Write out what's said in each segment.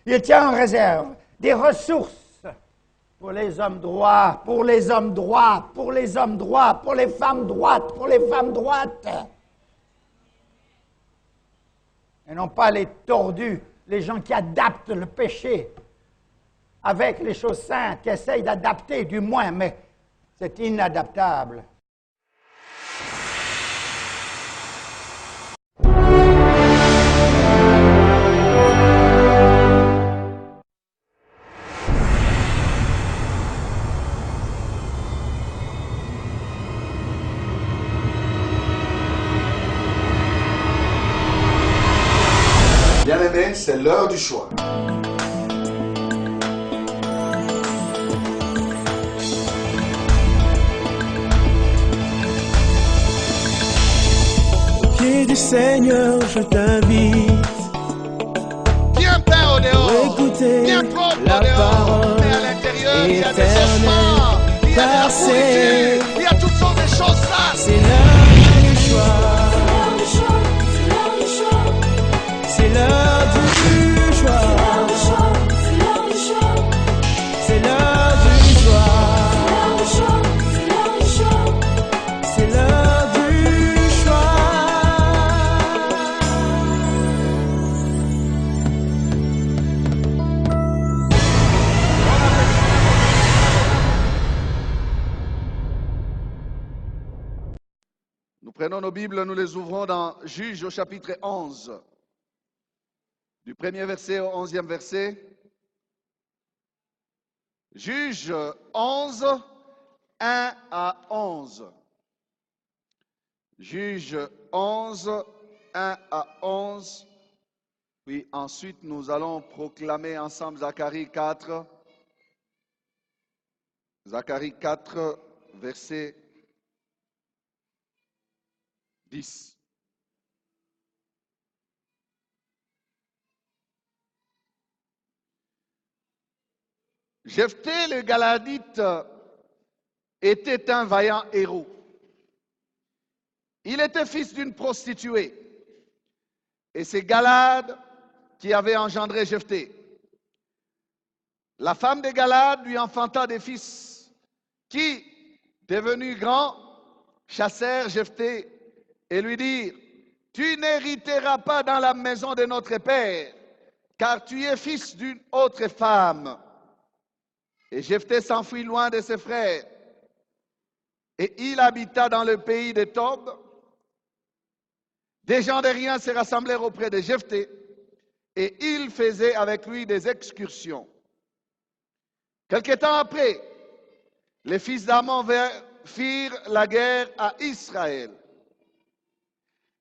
Il tient en réserve des ressources pour les hommes droits, pour les hommes droits, pour les hommes droits, pour les femmes droites, pour les femmes droites. Et non pas les tordus, les gens qui adaptent le péché avec les choses saintes, qui essayent d'adapter du moins, mais c'est inadaptable. Bien-aimés, c'est l'heure du choix. Au pied du Seigneur, je t'invite. Bien peint au dehors, Écoutez bien propre la au dehors, parole mais à l'intérieur, il y a des éternelle, ossements, il y a de la car c'est- pourriture, il y a toutes sortes de choses sales. C'est l'heure du choix. C'est l'heure du choix. C'est l'heure du choix. C'est l'heure du choix. Nous prenons nos Bibles, nous les ouvrons dans Juges au chapitre 11. Du premier verset au 11e verset. Juges 11, 1 à 11. Juges 11, 1 à 11. Puis ensuite, nous allons proclamer ensemble Zacharie 4. Zacharie 4, verset 10. Jephthé le Galadite était un vaillant héros. Il était fils d'une prostituée. Et c'est Galad qui avait engendré Jephthé. La femme de Galad lui enfanta des fils qui, devenus grands, chassèrent Jephthé et lui dirent: tu n'hériteras pas dans la maison de notre père, car tu es fils d'une autre femme. Et Jephthé s'enfuit loin de ses frères. Et il habita dans le pays de Tob. Des gens de rien se rassemblèrent auprès de Jephthé, et il faisait avec lui des excursions. Quelque temps après, les fils d'Ammon firent la guerre à Israël.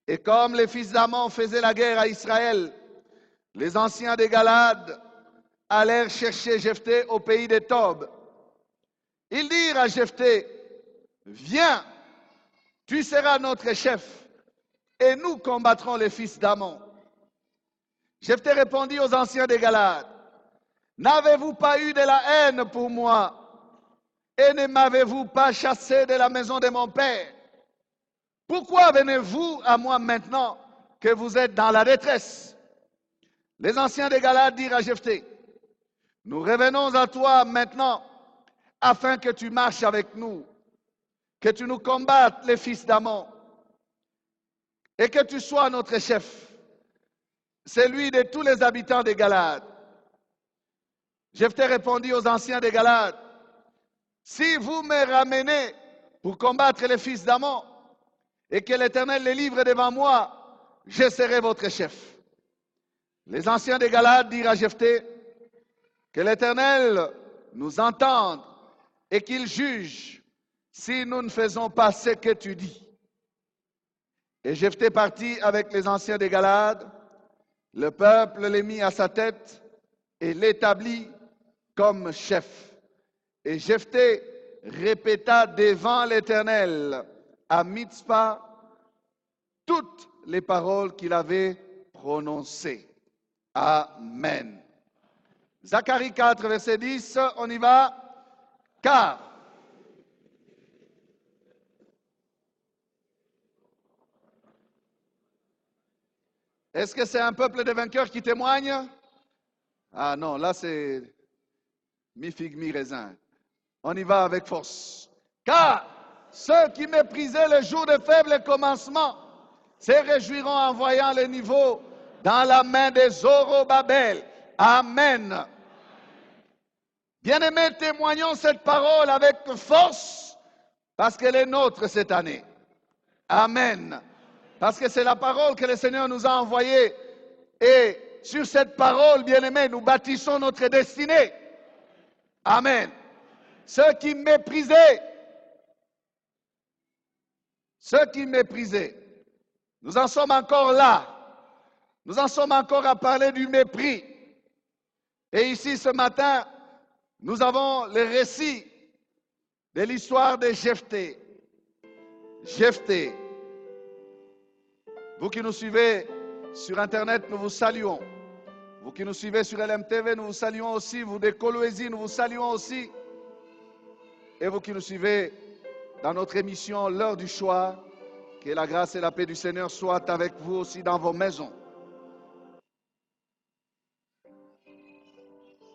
Et comme les fils d'Ammon faisaient la guerre à Israël, les anciens de Galad allèrent chercher Jephthé au pays de Tob. Ils dirent à Jephthé: viens, tu seras notre chef, et nous combattrons les fils d'Ammon. Jephthé répondit aux anciens de Galad: n'avez-vous pas eu de la haine pour moi, et ne m'avez-vous pas chassé de la maison de mon père? Pourquoi venez-vous à moi maintenant que vous êtes dans la détresse? Les anciens de Galad dirent à Jephthé: nous revenons à toi maintenant, afin que tu marches avec nous, que tu nous combattes les fils d'Ammon, et que tu sois notre chef, celui de tous les habitants de Galad. Jephthé répondit aux anciens de Galad: si vous me ramenez pour combattre les fils d'Ammon, et que l'Éternel les livre devant moi, je serai votre chef. Les anciens de Galad dirent à Jephthé: que l'Éternel nous entende et qu'il juge si nous ne faisons pas ce que tu dis. Et Jephthé partit avec les anciens de Galad. Le peuple les mit à sa tête et l'établit comme chef. Et Jephthé répéta devant l'Éternel à Mitzpah toutes les paroles qu'il avait prononcées. Amen. Zacharie 4, verset 10, on y va. Car est-ce que c'est un peuple de vainqueurs qui témoigne? Ah non, là c'est mi-figue, mi-raisin. On y va avec force. Car ceux qui méprisaient le jour de faible commencement se réjouiront en voyant le niveau dans la main des Zorobabel. Amen. Bien-aimés, témoignons cette parole avec force parce qu'elle est nôtre cette année. Amen. Parce que c'est la parole que le Seigneur nous a envoyée. Et sur cette parole, bien-aimés, nous bâtissons notre destinée. Amen. Ceux qui méprisaient, nous en sommes encore là. Nous en sommes encore à parler du mépris. Et ici, ce matin, nous avons le récit de l'histoire de Jephthé. Jephthé. Vous qui nous suivez sur Internet, nous vous saluons. Vous qui nous suivez sur LMTV, nous vous saluons aussi. Vous de Coloésie, nous vous saluons aussi. Et vous qui nous suivez dans notre émission L'heure du choix, que la grâce et la paix du Seigneur soient avec vous aussi dans vos maisons.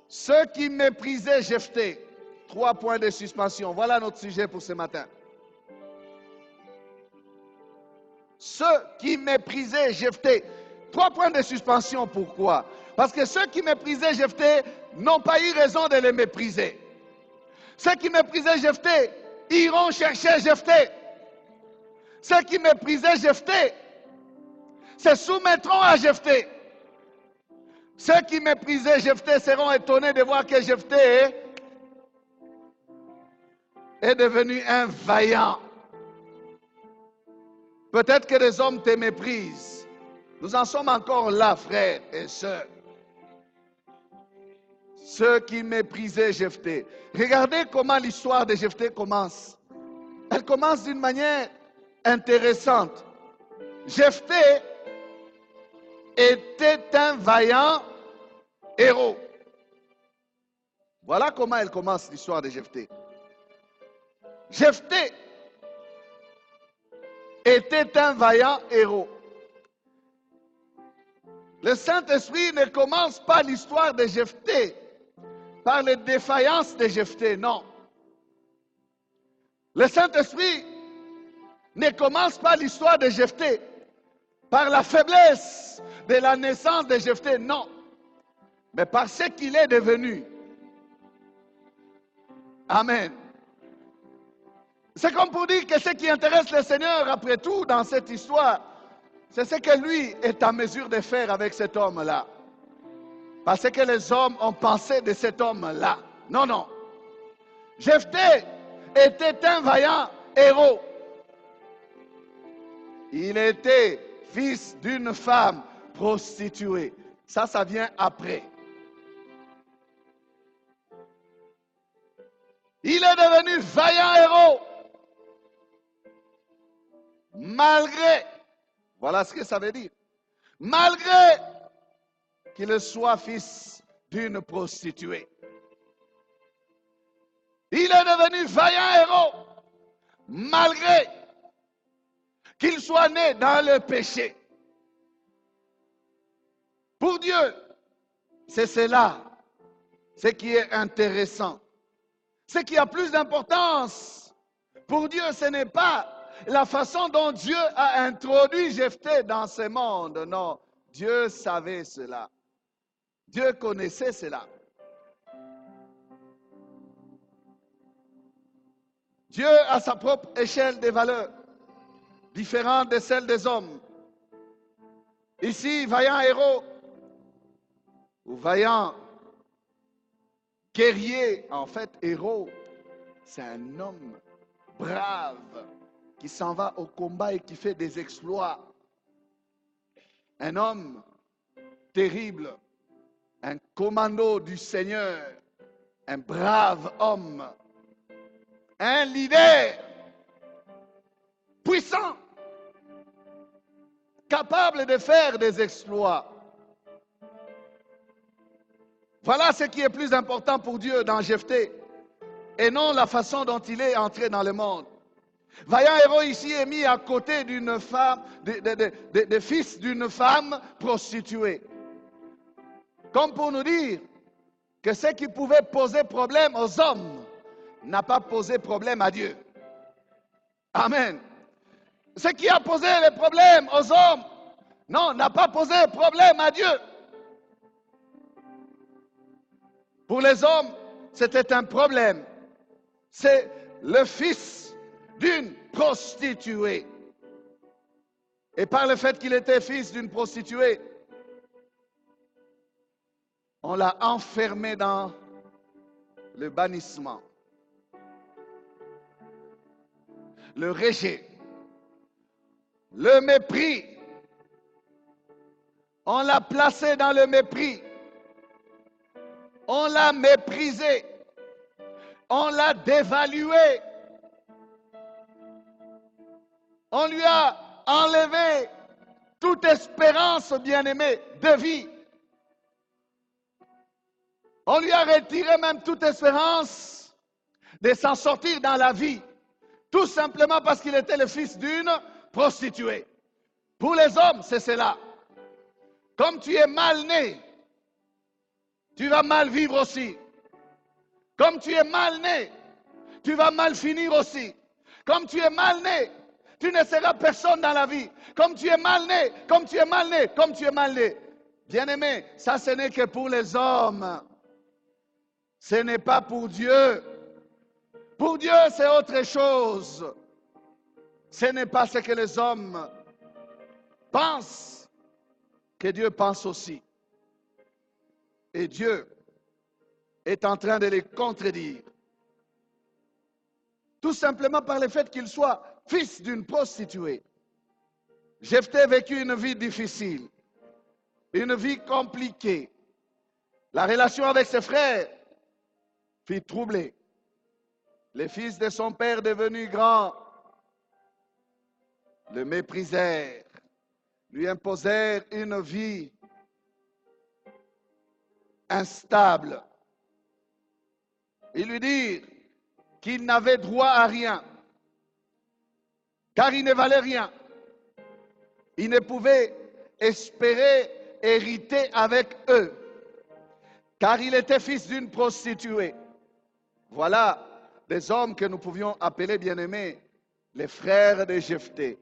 Ceux qui méprisaient Jephthé, 3 points de suspension. Voilà notre sujet pour ce matin. Ceux qui méprisaient Jephthé, 3 points de suspension. Pourquoi? Parce que ceux qui méprisaient Jephthé n'ont pas eu raison de le mépriser. Ceux qui méprisaient Jephthé iront chercher Jephthé. Ceux qui méprisaient Jephthé se soumettront à Jephthé. Ceux qui méprisaient Jephthé seront étonnés de voir que Jephthé est devenu un vaillant. Peut-être que les hommes te méprisent. Nous en sommes encore là, frères et sœurs. Ceux qui méprisaient Jephthé. Regardez comment l'histoire de Jephthé commence. Elle commence d'une manière intéressante. Jephthé était un vaillant héros. Voilà comment elle commence l'histoire de Jephthé. Jephthé était un vaillant héros. Le Saint-Esprit ne commence pas l'histoire de Jephthé par les défaillances de Jephthé, non. Le Saint-Esprit ne commence pas l'histoire de Jephthé par la faiblesse de la naissance de Jephthé, non. Mais par ce qu'il est devenu. Amen. C'est comme pour dire que ce qui intéresse le Seigneur, après tout, dans cette histoire, c'est ce que lui est en mesure de faire avec cet homme-là. Parce que les hommes ont pensé de cet homme-là. Non, non. Jephthé était un vaillant héros. Il était fils d'une femme prostituée. Ça vient après. Il est devenu vaillant héros. Malgré, voilà ce que ça veut dire, malgré qu'il soit fils d'une prostituée. Il est devenu vaillant héros, malgré qu'il soit né dans le péché. Pour Dieu, c'est cela, ce qui est intéressant. Ce qui a plus d'importance pour Dieu, ce n'est pas la façon dont Dieu a introduit Jephthé dans ce monde. Non, Dieu savait cela. Dieu connaissait cela. Dieu a sa propre échelle de valeurs, différente de celle des hommes. Ici, vaillant héros, ou vaillant guerrier, en fait, héros, c'est un homme brave qui s'en va au combat et qui fait des exploits. Un homme terrible, un commando du Seigneur, un brave homme, un leader puissant, capable de faire des exploits. Voilà ce qui est plus important pour Dieu dans Jephthé, et non la façon dont il est entré dans le monde. Vaillant héros ici est mis à côté d'une femme, de fils d'une femme prostituée. Comme pour nous dire que ce qui pouvait poser problème aux hommes n'a pas posé problème à Dieu. Amen. Ce qui a posé les problèmes aux hommes, non, n'a pas posé problème à Dieu. Pour les hommes, c'était un problème. C'est le fils d'une prostituée. Et par le fait qu'il était fils d'une prostituée, on l'a enfermé dans le bannissement, le rejet, le mépris. On l'a placé dans le mépris. On l'a méprisé. On l'a dévalué. On lui a enlevé toute espérance, bien-aimé, de vie. On lui a retiré même toute espérance de s'en sortir dans la vie. Tout simplement parce qu'il était le fils d'une prostituée. Pour les hommes, c'est cela. Comme tu es mal né, tu vas mal vivre aussi. Comme tu es mal né, tu vas mal finir aussi. Comme tu es mal né, tu ne seras personne dans la vie. Comme tu es mal né, comme tu es mal né, comme tu es mal né. Bien-aimé, ça ce n'est que pour les hommes. Ce n'est pas pour Dieu. Pour Dieu, c'est autre chose. Ce n'est pas ce que les hommes pensent, que Dieu pense aussi. Et Dieu est en train de les contredire. Tout simplement par le fait qu'il soit fils d'une prostituée. Jephthé a vécu une vie difficile, une vie compliquée. La relation avec ses frères fut troublée. Les fils de son père devenus grands le méprisèrent, lui imposèrent une vie instable. Ils lui dirent qu'il n'avait droit à rien, car il ne valait rien. Il ne pouvait espérer hériter avec eux, car il était fils d'une prostituée. Voilà des hommes que nous pouvions appeler bien-aimés, les frères de Jephthé.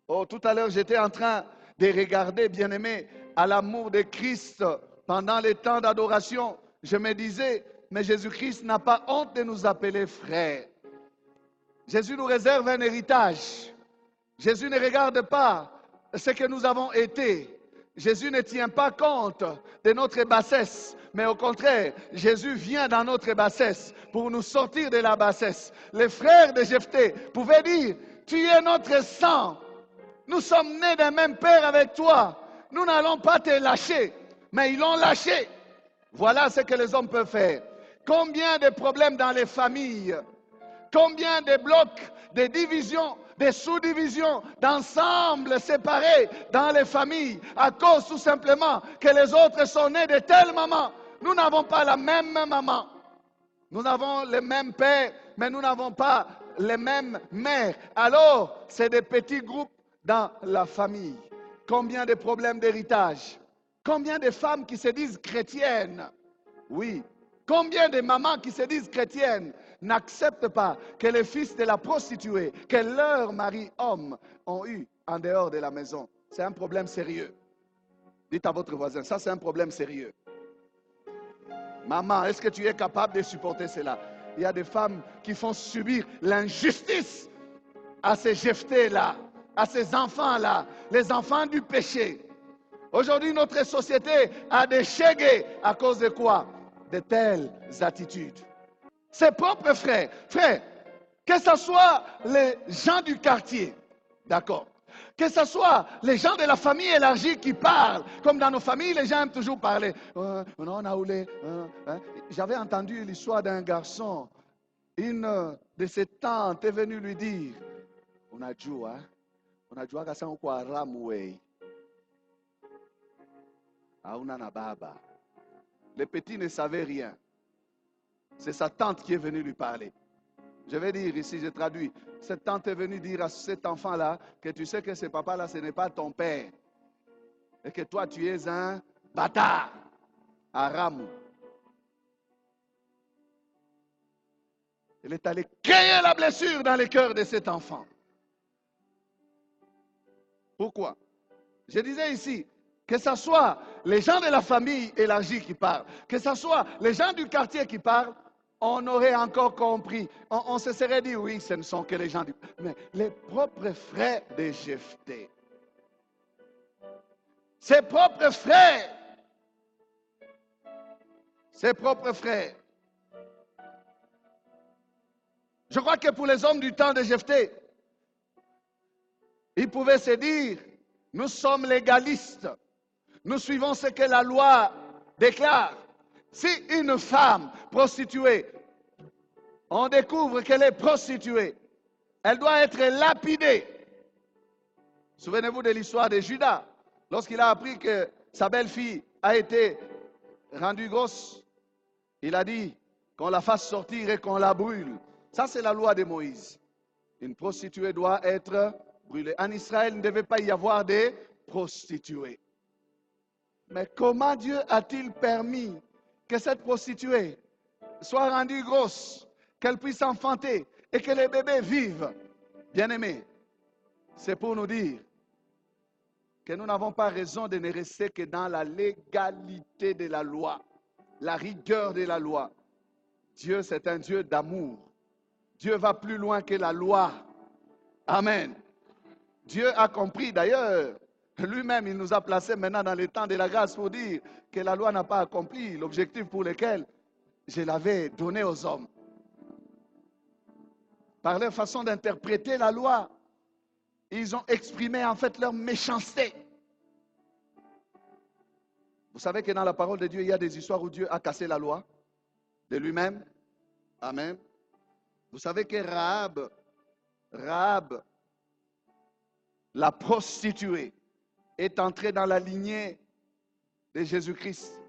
Oh, tout à l'heure, j'étais en train de regarder, bien-aimés, à l'amour de Christ pendant les temps d'adoration. Je me disais, mais Jésus-Christ n'a pas honte de nous appeler frères. Jésus nous réserve un héritage. Jésus ne regarde pas ce que nous avons été. Jésus ne tient pas compte de notre bassesse, mais au contraire, Jésus vient dans notre bassesse pour nous sortir de la bassesse. Les frères de Jephthé pouvaient dire, tu es notre sang, nous sommes nés d'un même père avec toi, nous n'allons pas te lâcher, mais ils l'ont lâché. Voilà ce que les hommes peuvent faire. Combien de problèmes dans les familles, combien de blocs, de divisions, des sous-divisions, d'ensembles séparés dans les familles, à cause tout simplement que les autres sont nés de telle maman. Nous n'avons pas la même maman. Nous avons le même père, mais nous n'avons pas les mêmes mères. Alors, c'est des petits groupes dans la famille. Combien de problèmes d'héritage? Combien de femmes qui se disent chrétiennes? Oui. Combien de mamans qui se disent chrétiennes n'acceptent pas que les fils de la prostituée, que leurs maris hommes ont eu en dehors de la maison? C'est un problème sérieux. Dites à votre voisin, ça c'est un problème sérieux. Maman, est-ce que tu es capable de supporter cela? Il y a des femmes qui font subir l'injustice à ces Jephthé-là, à ces enfants-là, les enfants du péché. Aujourd'hui, notre société a des chégués à cause de quoi? De telles attitudes. Ses propres frères, que ce soit les gens du quartier, d'accord, que ce soit les gens de la famille élargie qui parlent, comme dans nos familles, les gens aiment toujours parler. J'avais entendu l'histoire d'un garçon, une de ses tantes est venue lui dire, unajua kasa uko haramu wei, hauna na baba. Le petit ne savait rien. C'est sa tante qui est venue lui parler. Je vais dire ici, je traduis. Cette tante est venue dire à cet enfant-là que tu sais que ce papa-là, ce n'est pas ton père. Et que toi, tu es un bâtard. à Ramou. Il est allé créer la blessure dans les cœurs de cet enfant. Pourquoi? Je disais ici, que ce soit les gens de la famille élargie qui parlent, que ce soit les gens du quartier qui parlent, on aurait encore compris. On se serait dit, oui, ce ne sont que les gens du... Mais les propres frères de Jephthé, ses propres frères, je crois que pour les hommes du temps de Jephthé, ils pouvaient se dire, nous sommes légalistes, nous suivons ce que la loi déclare. Si une femme prostituée, on découvre qu'elle est prostituée, elle doit être lapidée. Souvenez-vous de l'histoire de Judas, lorsqu'il a appris que sa belle-fille a été rendue grosse, il a dit qu'on la fasse sortir et qu'on la brûle. Ça, c'est la loi de Moïse. Une prostituée doit être brûlée. En Israël, il ne devait pas y avoir de prostituées. Mais comment Dieu a-t-il permis que cette prostituée soit rendue grosse, qu'elle puisse enfanter et que les bébés vivent? Bien-aimés, c'est pour nous dire que nous n'avons pas raison de ne rester que dans la légalité de la loi, la rigueur de la loi. Dieu, c'est un Dieu d'amour. Dieu va plus loin que la loi. Amen. Dieu a compris, d'ailleurs, lui-même, il nous a placés maintenant dans le temps de la grâce pour dire que la loi n'a pas accompli l'objectif pour lequel je l'avais donné aux hommes. Par leur façon d'interpréter la loi, ils ont exprimé en fait leur méchanceté. Vous savez que dans la parole de Dieu, il y a des histoires où Dieu a cassé la loi de lui-même. Amen. Vous savez que Rahab, la prostituée, est entrée dans la lignée de Jésus-Christ.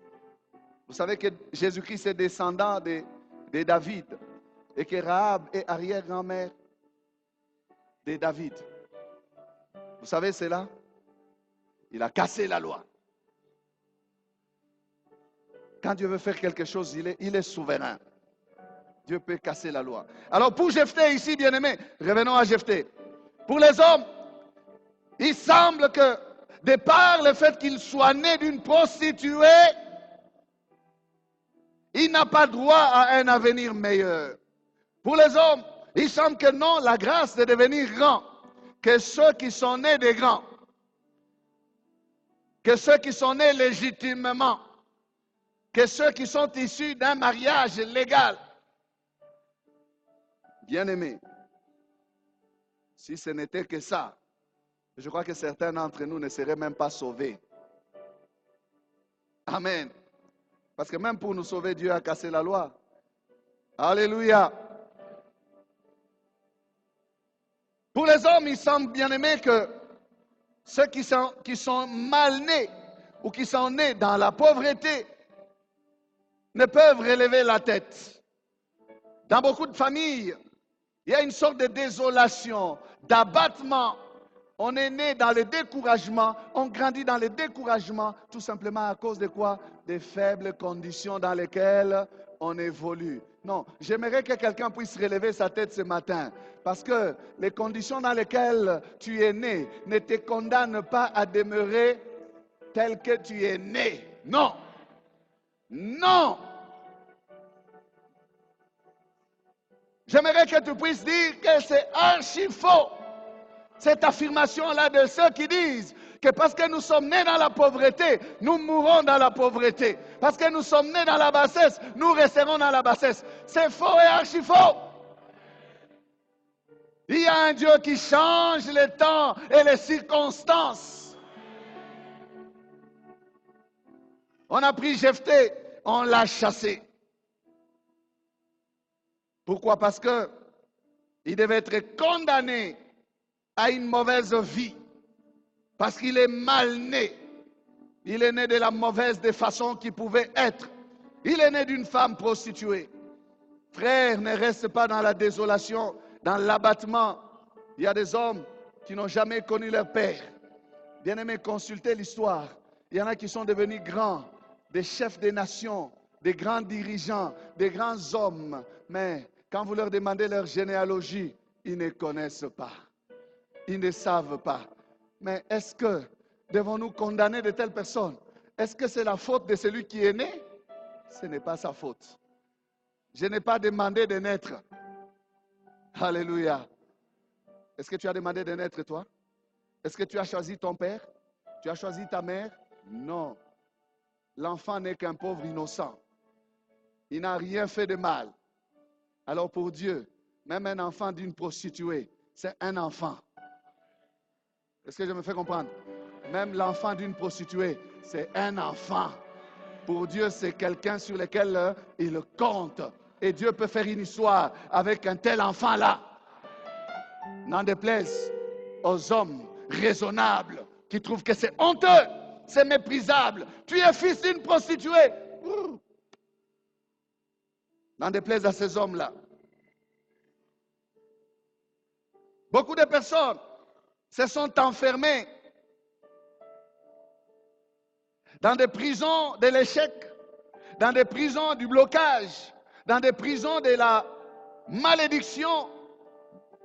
Vous savez que Jésus-Christ est descendant de David et que Rahab est arrière-grand-mère de David. Vous savez cela? Il a cassé la loi. Quand Dieu veut faire quelque chose, il est souverain. Dieu peut casser la loi. Alors pour Jephthé ici, bien-aimés, revenons à Jephthé. Pour les hommes, il semble que, de par le fait qu'il soit né d'une prostituée, il n'a pas droit à un avenir meilleur. Pour les hommes, il semble que non, la grâce de devenir grand, que ceux qui sont nés des grands, que ceux qui sont nés légitimement, que ceux qui sont issus d'un mariage légal. Bien-aimés, si ce n'était que ça, je crois que certains d'entre nous ne seraient même pas sauvés. Amen. Parce que même pour nous sauver, Dieu a cassé la loi. Alléluia. Pour les hommes, il semble, bien-aimés, que ceux qui sont mal nés ou qui sont nés dans la pauvreté ne peuvent relever la tête. Dans beaucoup de familles, il y a une sorte de désolation, d'abattement. On est né dans le découragement, on grandit dans le découragement, tout simplement à cause de quoi? Des faibles conditions dans lesquelles on évolue. Non, j'aimerais que quelqu'un puisse relever sa tête ce matin, parce que les conditions dans lesquelles tu es né ne te condamnent pas à demeurer tel que tu es né. Non, non. J'aimerais que tu puisses dire que c'est archi faux. Cette affirmation-là de ceux qui disent que parce que nous sommes nés dans la pauvreté, nous mourrons dans la pauvreté. Parce que nous sommes nés dans la bassesse, nous resterons dans la bassesse. C'est faux et archi faux. Il y a un Dieu qui change les temps et les circonstances. On a pris Jephthé, on l'a chassé. Pourquoi? Parce que il devait être condamné à une mauvaise vie. Parce qu'il est mal né. Il est né de la mauvaise des façons qu'il pouvait être. Il est né d'une femme prostituée. Frère, ne reste pas dans la désolation, dans l'abattement. Il y a des hommes qui n'ont jamais connu leur père. Bien-aimés, consultez l'histoire. Il y en a qui sont devenus grands des chefs des nations, des grands dirigeants, des grands hommes. Mais quand vous leur demandez leur généalogie, ils ne connaissent pas. Ils ne savent pas. Mais est-ce que devons-nous condamner de telles personnes? Est-ce que c'est la faute de celui qui est né? Ce n'est pas sa faute. Je n'ai pas demandé de naître. Alléluia. Est-ce que tu as demandé de naître, toi? Est-ce que tu as choisi ton père? Tu as choisi ta mère? Non. L'enfant n'est qu'un pauvre innocent. Il n'a rien fait de mal. Alors pour Dieu, même un enfant d'une prostituée, c'est un enfant. Est-ce que je me fais comprendre? Même l'enfant d'une prostituée, c'est un enfant. Pour Dieu, c'est quelqu'un sur lequel il compte. Et Dieu peut faire une histoire avec un tel enfant-là. N'en déplaise aux hommes raisonnables qui trouvent que c'est honteux, c'est méprisable. Tu es fils d'une prostituée. N'en déplaise à ces hommes-là. Beaucoup de personnes se sont enfermées dans des prisons de l'échec, dans des prisons du blocage, dans des prisons de la malédiction,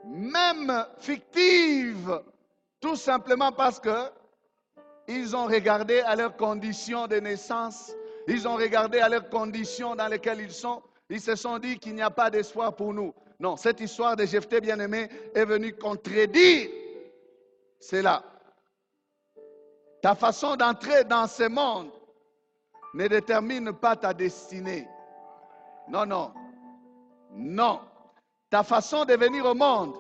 même fictive, tout simplement parce que ils ont regardé à leurs conditions de naissance, ils ont regardé à leurs conditions dans lesquelles ils sont, ils se sont dit qu'il n'y a pas d'espoir pour nous. Non, cette histoire de Jephthé bien-aimé est venue contredire cela. Ta façon d'entrer dans ce monde ne détermine pas ta destinée. Non, non, non. Ta façon de venir au monde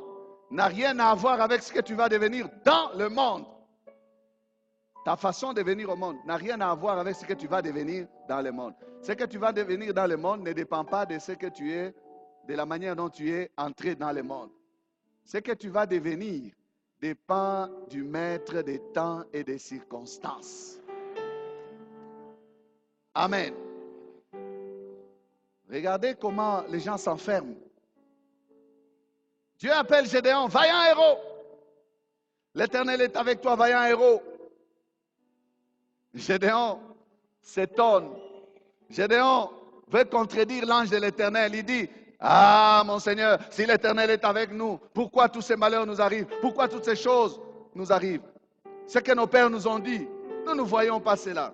n'a rien à voir avec ce que tu vas devenir dans le monde. Ta façon de venir au monde n'a rien à voir avec ce que tu vas devenir dans le monde. Ce que tu vas devenir dans le monde ne dépend pas de ce que tu es, de la manière dont tu es entré dans le monde. Ce que tu vas devenir dépend du maître des temps et des circonstances. Amen. Regardez comment les gens s'enferment. Dieu appelle Gédéon, vaillant héros. L'Éternel est avec toi, vaillant héros. Gédéon s'étonne. Gédéon veut contredire l'ange de l'Éternel. Il dit, ah mon Seigneur, si l'Éternel est avec nous, pourquoi tous ces malheurs nous arrivent? Pourquoi toutes ces choses nous arrivent? Ce que nos pères nous ont dit, nous ne voyons pas cela.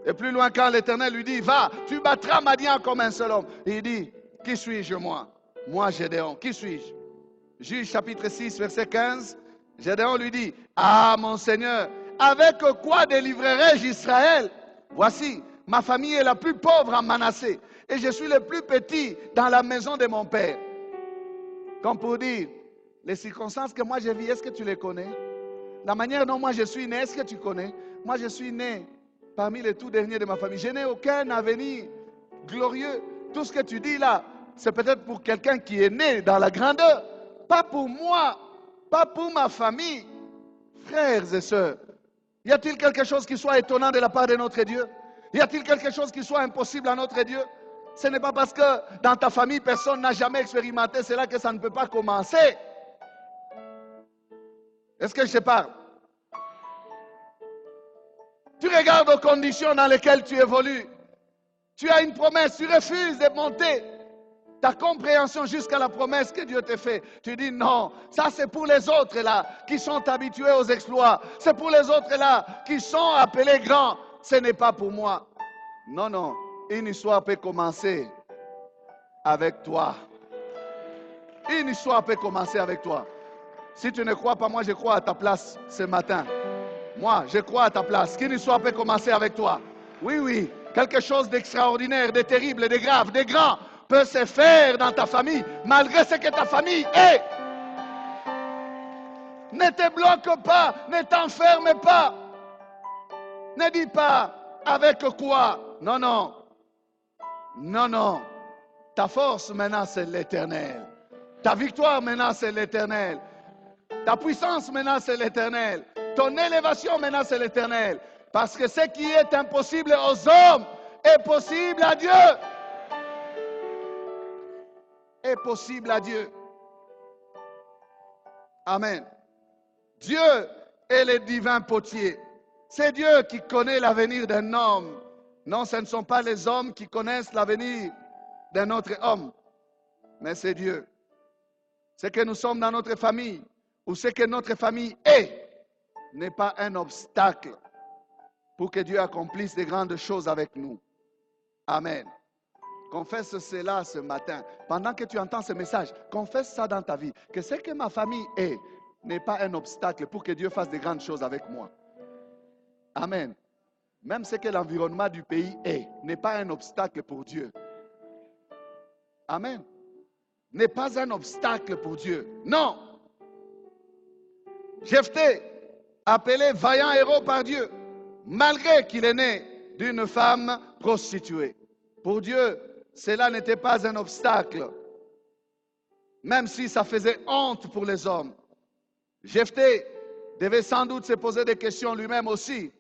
Et plus loin, quand l'Éternel lui dit, va, tu battras Madian comme un seul homme. Il dit, qui suis-je moi? Moi, Gédéon, qui suis-je? Juge chapitre 6, verset 15, Gédéon lui dit, ah mon Seigneur, avec quoi délivrerai-je Israël? Voici, ma famille est la plus pauvre en Manassé, et je suis le plus petit dans la maison de mon père. Comme pour dire, les circonstances que moi je vis, est-ce que tu les connais? La manière dont moi je suis né, est-ce que tu connais? Moi je suis né parmi les tout derniers de ma famille. Je n'ai aucun avenir glorieux. Tout ce que tu dis là, c'est peut-être pour quelqu'un qui est né dans la grandeur. Pas pour moi, pas pour ma famille. Frères et sœurs, y a-t-il quelque chose qui soit étonnant de la part de notre Dieu? Y a-t-il quelque chose qui soit impossible à notre Dieu? Ce n'est pas parce que dans ta famille, personne n'a jamais expérimenté cela que ça ne peut pas commencer. Est-ce que je te parle? Tu regardes aux conditions dans lesquelles tu évolues. Tu as une promesse, tu refuses de monter ta compréhension jusqu'à la promesse que Dieu te fait. Tu dis non, ça c'est pour les autres là qui sont habitués aux exploits. C'est pour les autres là qui sont appelés grands. Ce n'est pas pour moi. Non, non, une histoire peut commencer avec toi. Une histoire peut commencer avec toi. Si tu ne crois pas, moi je crois à ta place ce matin. Moi, je crois à ta place. Qu'une histoire peut commencer avec toi. Oui, oui. Quelque chose d'extraordinaire, de terrible, de grave, de grand peut se faire dans ta famille, malgré ce que ta famille est. Ne te bloque pas, ne t'enferme pas. Ne dis pas avec quoi. Non, non. Non, non. Ta force maintenant, c'est l'Éternel. Ta victoire maintenant, c'est l'Éternel. Ta puissance maintenant, c'est l'Éternel. Ton élévation maintenant, c'est l'Éternel. Parce que ce qui est impossible aux hommes est possible à Dieu. Est possible à Dieu. Amen. Dieu est le divin potier. C'est Dieu qui connaît l'avenir d'un homme. Non, ce ne sont pas les hommes qui connaissent l'avenir d'un autre homme, mais c'est Dieu. Ce que nous sommes dans notre famille, ou ce que notre famille est, n'est pas un obstacle pour que Dieu accomplisse de grandes choses avec nous. Amen. Confesse cela ce matin. Pendant que tu entends ce message, confesse ça dans ta vie. Que ce que ma famille est n'est pas un obstacle pour que Dieu fasse de grandes choses avec moi. Amen. Même ce que l'environnement du pays est n'est pas un obstacle pour Dieu. Amen. N'est pas un obstacle pour Dieu. Non. Jephthé, appelé vaillant héros par Dieu, malgré qu'il est né d'une femme prostituée. Pour Dieu, cela n'était pas un obstacle, même si ça faisait honte pour les hommes. Jephthé devait sans doute se poser des questions lui-même aussi.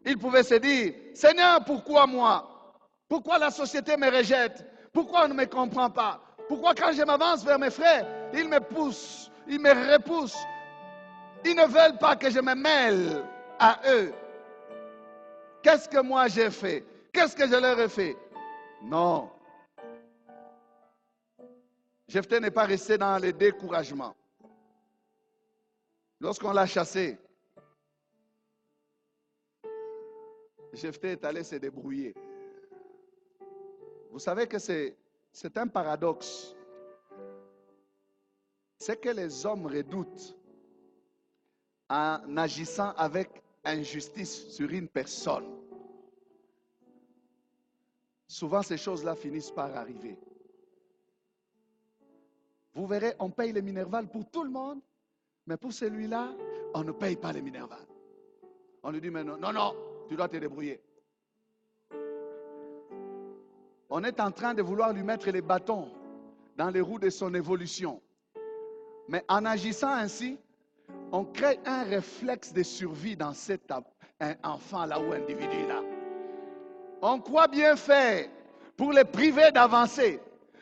Il pouvait se dire, Seigneur, pourquoi moi? Pourquoi la société me rejette? Pourquoi on ne me comprend pas? Pourquoi quand je m'avance vers mes frères, ils me poussent, ils me repoussent? Ils ne veulent pas que je me mêle à eux. Qu'est-ce que moi j'ai fait? Qu'est-ce que je leur ai fait? Non. Jephthé n'est pas resté dans le découragement. Lorsqu'on l'a chassé, Jephthé est allé se débrouiller. Vous savez que c'est un paradoxe. C'est que les hommes redoutent en agissant avec injustice sur une personne. Souvent, ces choses-là finissent par arriver. Vous verrez, on paye les Minerval pour tout le monde, mais pour celui-là, on ne paye pas les Minerval. On lui dit, mais non, non, non, tu dois te débrouiller. On est en train de vouloir lui mettre les bâtons dans les roues de son évolution. Mais en agissant ainsi, on crée un réflexe de survie dans cet enfant-là ou individu-là. On croit bien faire pour les priver d'avancer.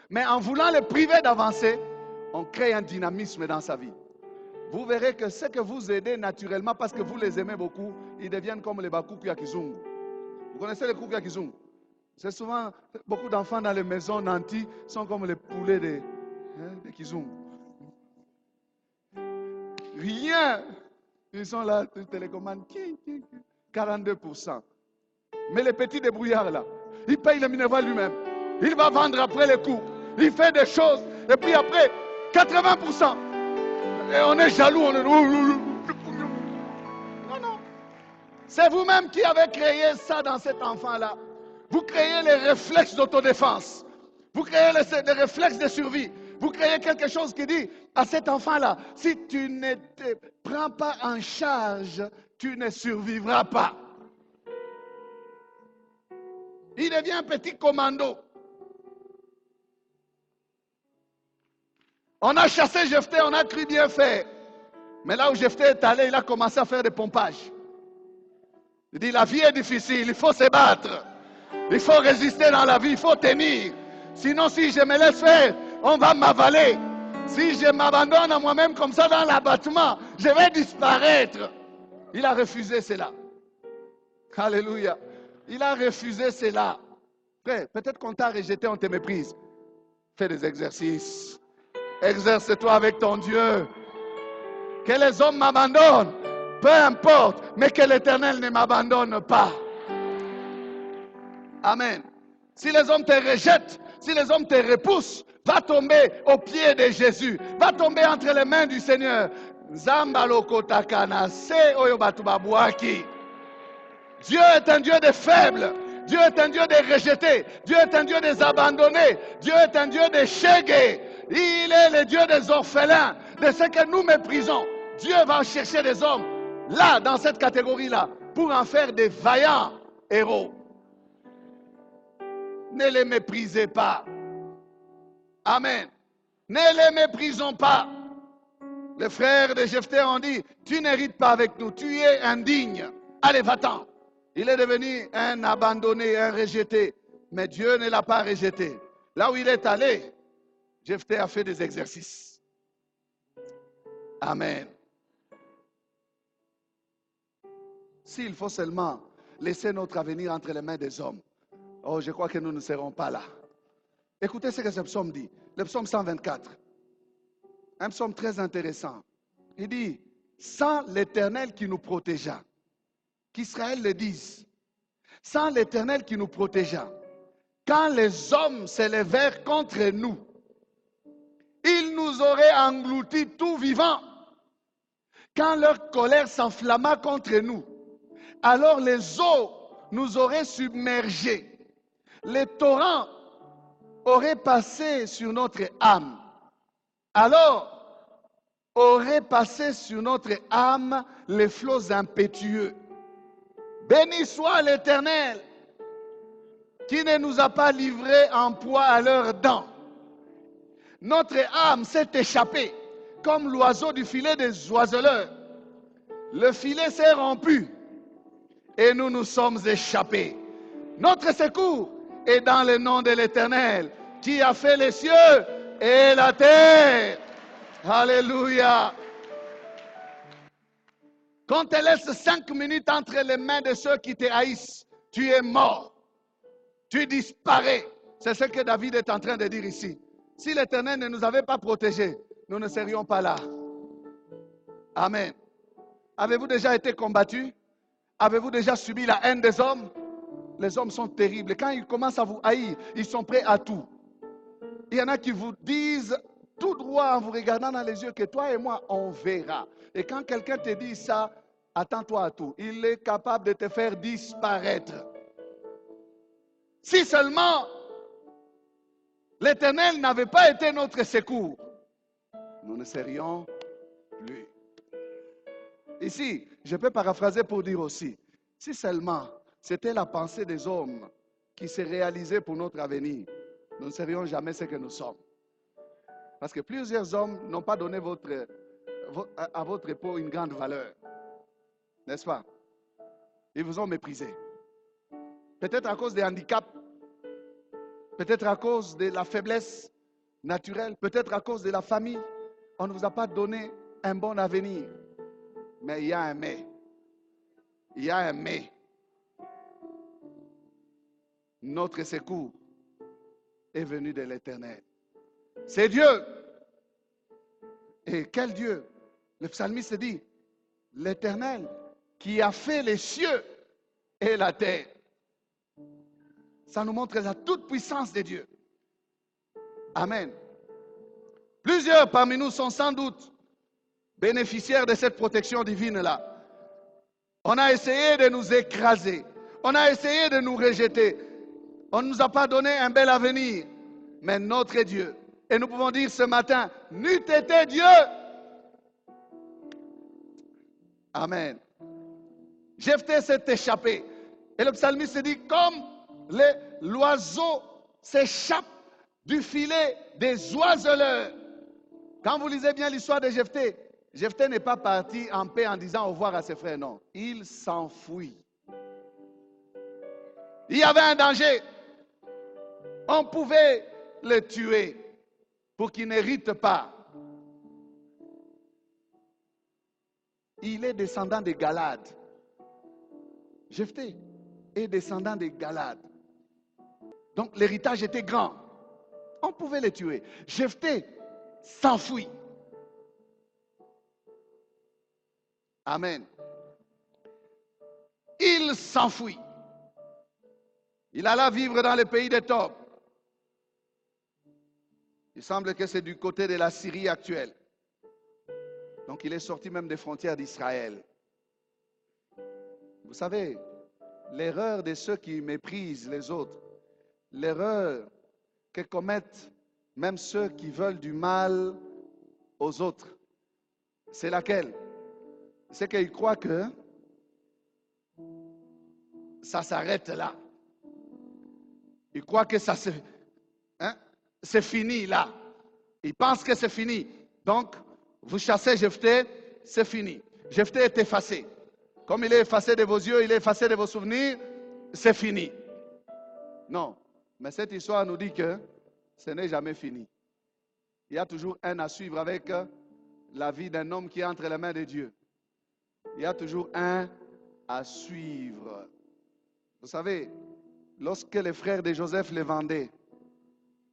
Mais en voulant les priver d'avancer, on crée un dynamisme dans sa vie. Vous verrez que ce que vous aidez naturellement, parce que vous les aimez beaucoup, ils deviennent comme les bakuku ya kizungu. Vous connaissez les kuku ya kizungu? C'est souvent, beaucoup d'enfants dans les maisons nantis sont comme les poulets de kizungu. Rien. Ils sont là, télécommande, 42%. Mais les petits débrouillards là, il paye le Minerval lui-même. Il va vendre après les coups. Il fait des choses. Et puis après, 80%. Et on est jaloux. On est... Non, non. C'est vous-même qui avez créé ça dans cet enfant-là. Vous créez les réflexes d'autodéfense. Vous créez les réflexes de survie. Vous créez quelque chose qui dit à cet enfant-là, si tu ne te prends pas en charge, tu ne survivras pas. Il devient un petit commando. On a chassé Jephthé, on a cru bien faire. Mais là où Jephthé est allé, il a commencé à faire des pompages. Il dit, la vie est difficile, il faut se battre. Il faut résister dans la vie, il faut tenir. Sinon, si je me laisse faire, on va m'avaler. Si je m'abandonne à moi-même comme ça dans l'abattement, je vais disparaître. Il a refusé cela. Alléluia. Il a refusé cela. Frère, peut-être qu'on t'a rejeté, on te méprise. Fais des exercices. Exerce-toi avec ton Dieu. Que les hommes m'abandonnent, peu importe, mais que l'Éternel ne m'abandonne pas. Amen. Si les hommes te rejettent, si les hommes te repoussent, va tomber aux pieds de Jésus. Va tomber entre les mains du Seigneur. Dieu est un Dieu des faibles. Dieu est un Dieu des rejetés. Dieu est un Dieu des abandonnés. Dieu est un Dieu des chégués. Il est le Dieu des orphelins, de ceux que nous méprisons. Dieu va chercher des hommes, là, dans cette catégorie-là, pour en faire des vaillants héros. Ne les méprisez pas. Amen. Ne les méprisons pas. Les frères de Jephthé ont dit, tu n'hérites pas avec nous, tu es indigne. Allez, va-t'en. Il est devenu un abandonné, un rejeté. Mais Dieu ne l'a pas rejeté. Là où il est allé, Jephthé a fait des exercices. Amen. s'il faut seulement laisser notre avenir entre les mains des hommes, oh, je crois que nous ne serons pas là. Écoutez ce que ce psaume dit. Le psaume 124. Un psaume très intéressant. Il dit, sans l'Éternel qui nous protégea, qu'Israël le dise, sans l'Éternel qui nous protégea, quand les hommes s'élevèrent contre nous, ils nous auraient engloutis tout vivants. Quand leur colère s'enflamma contre nous, alors les eaux nous auraient submergés. Les torrents auraient passé sur notre âme. Alors auraient passé sur notre âme les flots impétueux. Béni soit l'Éternel qui ne nous a pas livrés en proie à leurs dents. Notre âme s'est échappée comme l'oiseau du filet des oiseleurs. Le filet s'est rompu et nous nous sommes échappés. Notre secours est dans le nom de l'Éternel qui a fait les cieux et la terre. Alléluia. Quand tu laisses 5 minutes entre les mains de ceux qui te haïssent, tu es mort. Tu disparais. C'est ce que David est en train de dire ici. Si l'Éternel ne nous avait pas protégés, nous ne serions pas là. Amen. Avez-vous déjà été combattu? Avez-vous déjà subi la haine des hommes? Les hommes sont terribles. Quand ils commencent à vous haïr, ils sont prêts à tout. Il y en a qui vous disent tout droit en vous regardant dans les yeux que toi et moi, on verra. Et quand quelqu'un te dit ça, attends-toi à tout. Il est capable de te faire disparaître. Si seulement l'Éternel n'avait pas été notre secours, nous ne serions plus. Ici, je peux paraphraser pour dire aussi, si seulement c'était la pensée des hommes qui se réalisait pour notre avenir, nous ne serions jamais ce que nous sommes. Parce que plusieurs hommes n'ont pas donné à votre épaule une grande valeur. N'est-ce pas? Ils vous ont méprisé. Peut-être à cause des handicaps, peut-être à cause de la faiblesse naturelle, peut-être à cause de la famille. On ne vous a pas donné un bon avenir. Mais il y a un mais. Il y a un mais. Notre secours est venu de l'Éternel. C'est Dieu. Et quel Dieu? Le psalmiste dit, l'Éternel qui a fait les cieux et la terre. Ça nous montre la toute puissance de Dieu. Amen. Plusieurs parmi nous sont sans doute bénéficiaires de cette protection divine-là. On a essayé de nous écraser. On a essayé de nous rejeter. On ne nous a pas donné un bel avenir. Mais notre Dieu. Et nous pouvons dire ce matin, n'eût été Dieu. Amen. Jephthé s'est échappé. Et le psalmiste dit, comme l'oiseau s'échappe du filet des oiseleurs. Quand vous lisez bien l'histoire de Jephthé, Jephthé n'est pas parti en paix en disant au revoir à ses frères, non. Il s'enfuit. Il y avait un danger. On pouvait le tuer pour qu'il n'hérite pas. Il est descendant de Galade. Jephthé est descendant de Galade. Donc l'héritage était grand. On pouvait le tuer. Jephthé s'enfuit. Amen. Il s'enfuit. Il alla vivre dans le pays des Tob. Il semble que c'est du côté de la Syrie actuelle. Donc il est sorti même des frontières d'Israël. Vous savez, l'erreur de ceux qui méprisent les autres, l'erreur que commettent même ceux qui veulent du mal aux autres, c'est laquelle? C'est qu'ils croient que ça s'arrête là. Ils croient que ça c'est fini là. Ils pensent que c'est fini. Donc, vous chassez Jephthé, c'est fini. Jephthé est effacé. Comme il est effacé de vos yeux, il est effacé de vos souvenirs, c'est fini. Non. Mais cette histoire nous dit que ce n'est jamais fini. Il y a toujours un à suivre avec la vie d'un homme qui est entre les mains de Dieu. Il y a toujours un à suivre. Vous savez, lorsque les frères de Joseph les vendaient,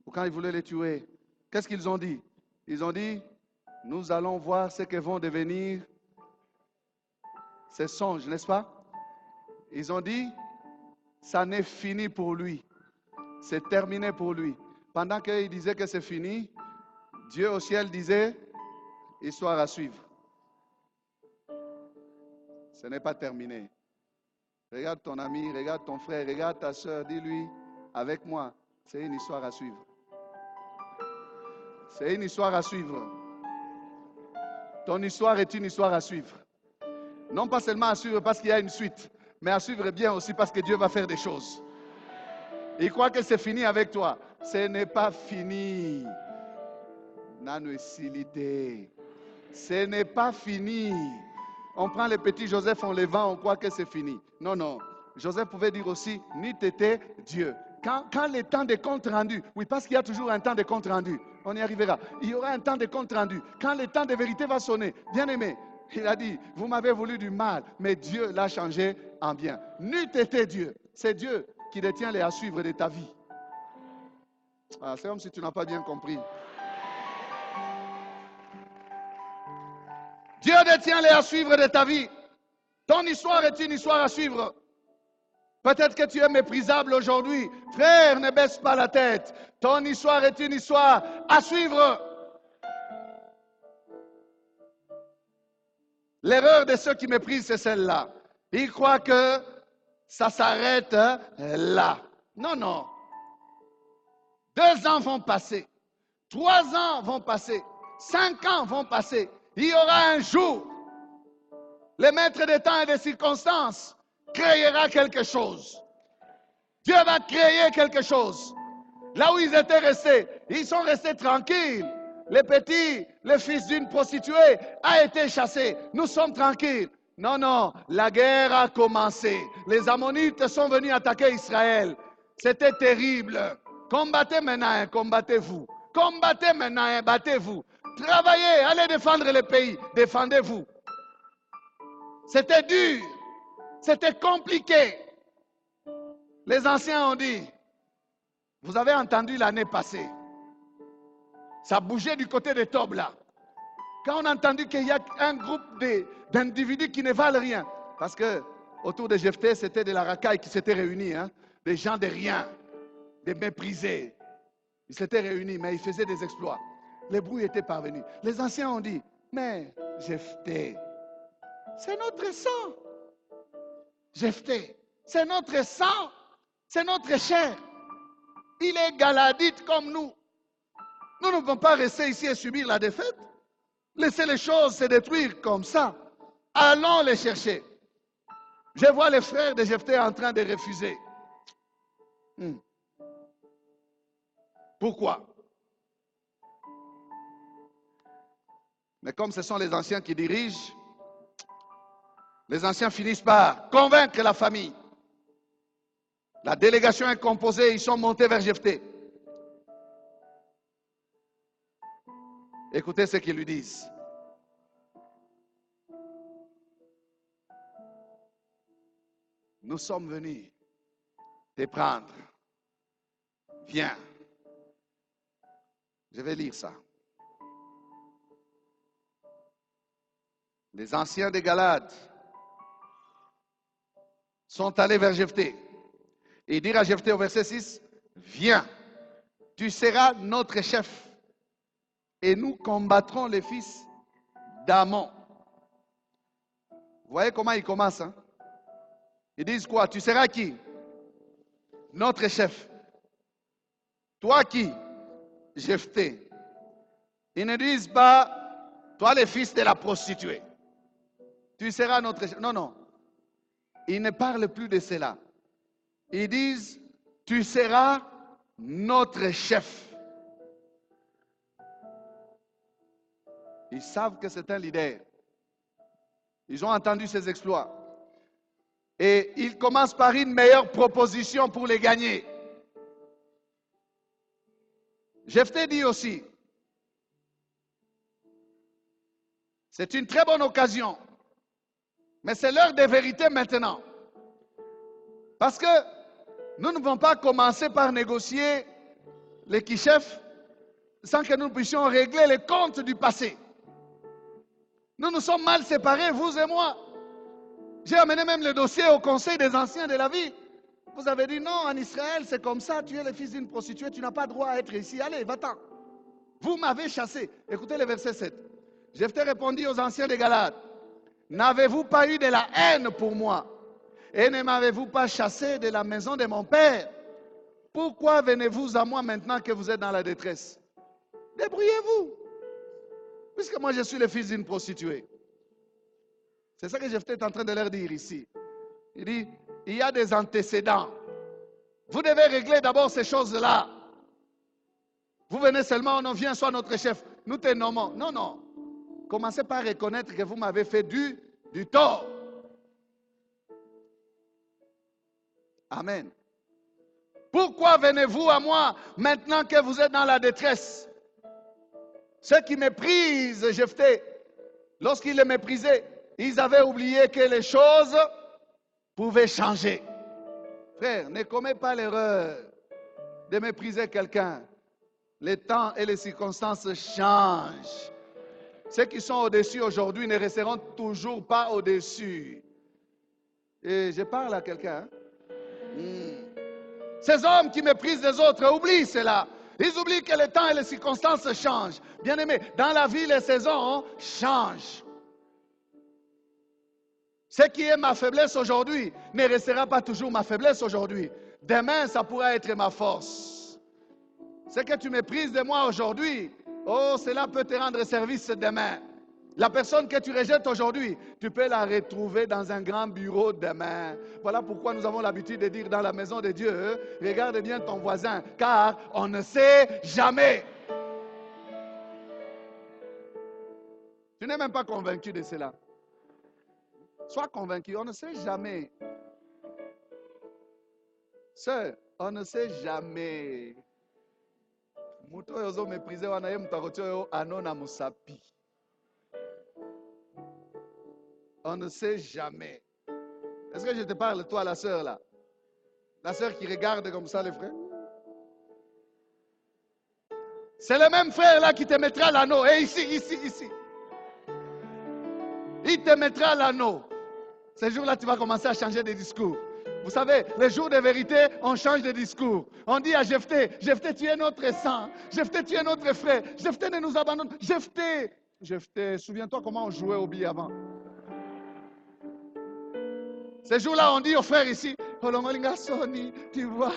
ou quand ils voulaient les tuer, qu'est-ce qu'ils ont dit? Ils ont dit, nous allons voir ce que vont devenir ces songes, n'est-ce pas? Ils ont dit, ça n'est fini pour lui. C'est terminé pour lui. Pendant qu'ils disaient que c'est fini, Dieu au ciel disait, histoire à suivre. Ce n'est pas terminé. Regarde ton ami, regarde ton frère, regarde ta soeur, dis-lui, avec moi, c'est une histoire à suivre. C'est une histoire à suivre. Ton histoire est une histoire à suivre. Non pas seulement à suivre parce qu'il y a une suite, mais à suivre bien aussi parce que Dieu va faire des choses. Il croit que c'est fini avec toi. Ce n'est pas fini. Ce n'est pas fini. On prend le petit Joseph, on le vend, on croit que c'est fini. Non, non. Joseph pouvait dire aussi, ni t'étais Dieu. Quand le temps de compte rendu, oui, parce qu'il y a toujours un temps de compte rendu, on y arrivera. Il y aura un temps de compte rendu. Quand le temps de vérité va sonner, bien aimé, il a dit, vous m'avez voulu du mal, mais Dieu l'a changé en bien. N'eût été Dieu. C'est Dieu qui détient les à suivre de ta vie. Ah, c'est comme si tu n'as pas bien compris. Dieu détient les à suivre de ta vie. Ton histoire est une histoire à suivre. Peut-être que tu es méprisable aujourd'hui. Frère, ne baisse pas la tête. Ton histoire est une histoire à suivre. L'erreur de ceux qui méprisent, c'est celle-là. Ils croient que ça s'arrête là. Non, non. 2 ans vont passer. 3 ans vont passer. 5 ans vont passer. Il y aura un jour, le maître des temps et des circonstances créera quelque chose. Dieu va créer quelque chose. Là où ils étaient restés, ils sont restés tranquilles. Le petit, le fils d'une prostituée, a été chassé. Nous sommes tranquilles. Non, non, la guerre a commencé. Les Ammonites sont venus attaquer Israël. C'était terrible. Combattez maintenant, combattez-vous. Combattez maintenant, battez-vous. Travaillez, allez défendre le pays. Défendez-vous. C'était dur. C'était compliqué. Les anciens ont dit, vous avez entendu l'année passée, ça bougeait du côté de Tob là. Quand on a entendu qu'il y a un groupe d'individus qui ne valent rien, parce que autour de Jephthé, c'était de la racaille qui s'était réunie, hein, des gens de rien, des méprisés. Ils s'étaient réunis, mais ils faisaient des exploits. Les bruits étaient parvenus. Les anciens ont dit, mais Jephthé, c'est notre sang. Jephthé, c'est notre sang, c'est notre chair. Il est galadite comme nous. Nous ne pouvons pas rester ici et subir la défaite. Laissez les choses se détruire comme ça. Allons les chercher. Je vois les frères de Jephthé en train de refuser. Pourquoi? Mais comme ce sont les anciens qui dirigent, les anciens finissent par convaincre la famille. La délégation est composée, ils sont montés vers Jephthé. Écoutez ce qu'ils lui disent. Nous sommes venus te prendre. Viens. Je vais lire ça. Les anciens de Galade sont allés vers Jephthé et dirent à Jephthé au verset 6, viens, tu seras notre chef et nous combattrons les fils d'Ammon. Vous voyez comment ils commencent, hein? Ils disent quoi? Tu seras qui? Notre chef. Toi qui? Jephthé. Ils ne disent pas, toi le fils de la prostituée. Tu seras notre chef. Non, non. Ils ne parlent plus de cela. Ils disent, tu seras notre chef. Ils savent que c'est un leader. Ils ont entendu ses exploits. Et ils commencent par une meilleure proposition pour les gagner. Jephthé dit aussi, c'est une très bonne occasion. Mais c'est l'heure des vérités maintenant. Parce que nous ne pouvons pas commencer par négocier les kichefs sans que nous puissions régler les comptes du passé. Nous nous sommes mal séparés, vous et moi. J'ai amené même le dossier au conseil des anciens de la vie. Vous avez dit non, en Israël, c'est comme ça, tu es le fils d'une prostituée, tu n'as pas droit à être ici. Allez, va-t'en. Vous m'avez chassé. Écoutez le verset 7. Jephthé répondit aux anciens de Galade, n'avez-vous pas eu de la haine pour moi? Et ne m'avez-vous pas chassé de la maison de mon père? Pourquoi venez-vous à moi maintenant que vous êtes dans la détresse? Débrouillez-vous. Puisque moi je suis le fils d'une prostituée. C'est ça que Jephthé est en train de leur dire ici. Il dit, il y a des antécédents. Vous devez régler d'abord ces choses-là. Vous venez seulement, on vient, soit notre chef. Nous te nommons. Non, non. Commencez par reconnaître que vous m'avez fait du tort. Amen. Pourquoi venez-vous à moi maintenant que vous êtes dans la détresse? Ceux qui méprisent Jephthé, lorsqu'ils le méprisaient, ils avaient oublié que les choses pouvaient changer. Frère, ne commets pas l'erreur de mépriser quelqu'un. Les temps et les circonstances changent. Ceux qui sont au-dessus aujourd'hui ne resteront toujours pas au-dessus. Et je parle à quelqu'un. Ces hommes qui méprisent les autres, oublient cela. Ils oublient que les temps et les circonstances changent. Bien aimé, dans la vie, les saisons changent. Ce qui est ma faiblesse aujourd'hui ne restera pas toujours ma faiblesse aujourd'hui. Demain, ça pourra être ma force. Ce que tu méprises de moi aujourd'hui, oh, cela peut te rendre service demain. La personne que tu rejettes aujourd'hui, tu peux la retrouver dans un grand bureau demain. Voilà pourquoi nous avons l'habitude de dire dans la maison de Dieu, regarde bien ton voisin, car on ne sait jamais. Tu n'es même pas convaincu de cela. Sois convaincu, on ne sait jamais. Sœur, on ne sait jamais. Muto yozo méprisé wana mutarocho anona musapi. On ne sait jamais. Est-ce que je te parle, toi, la sœur, là? La sœur qui regarde comme ça, les frères? C'est le même frère, là, qui te mettra l'anneau. Et ici. Il te mettra l'anneau. Ce jour-là, tu vas commencer à changer de discours. Vous savez, les jours de vérité, on change de discours. On dit à Jephthé, Jephthé, tu es notre sang. Jephthé, tu es notre frère. Jephthé, ne nous abandonne. Jephthé, souviens-toi comment on jouait au billet avant. Ce jour-là, on dit aux frères ici, tu vois.